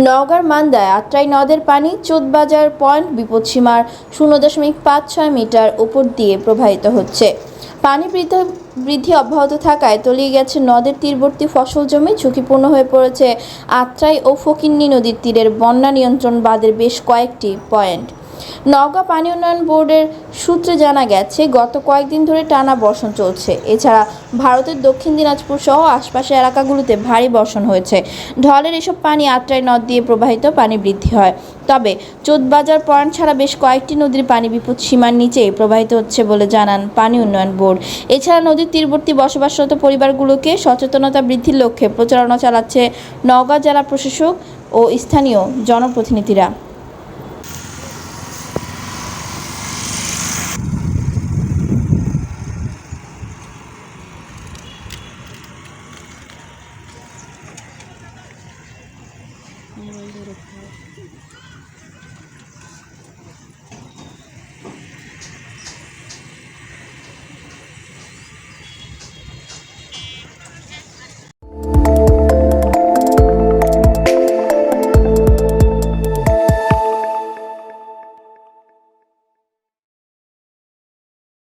নওগাঁর মান্দায় আত্রাই নদের পানি চোদবাজার পয়েন্ট বিপদসীমার 0.56 মিটার উপর দিয়ে প্রবাহিত হচ্ছে। পানি বৃদ্ধি অব্যাহত থাকায় তলিয়ে গেছে নদের তীরবর্তী ফসল জমি, ঝুঁকিপূর্ণ হয়ে পড়েছে আত্রাই ও ফকিন্নি নদীর তীরের বন্যা নিয়ন্ত্রণ বাঁধের বেশ কয়েকটি পয়েন্ট। নওগাঁ পানি উন্নয়ন বোর্ডের সূত্রে জানা গেছে, গত কয়েকদিন ধরে টানা বর্ষণ চলছে। এছাড়া ভারতের দক্ষিণ দিনাজপুর সহ আশপাশের এলাকাগুলোতে ভারী বর্ষণ হয়েছে। ঢলের এসব পানি আত্রাই নদ দিয়ে প্রবাহিত পানি বৃদ্ধি হয়। তবে চোদবাজার পয়েন্ট ছাড়া বেশ কয়েকটি নদীর পানি বিপদ সীমার নিচেই প্রবাহিত হচ্ছে বলে জানান পানি উন্নয়ন বোর্ড। এছাড়া নদীর তীরবর্তী বসবাসরত পরিবারগুলোকে সচেতনতা বৃদ্ধির লক্ষ্যে প্রচারণা চালাচ্ছে নওগাঁ জেলা প্রশাসক ও স্থানীয় জনপ্রতিনিধিরা।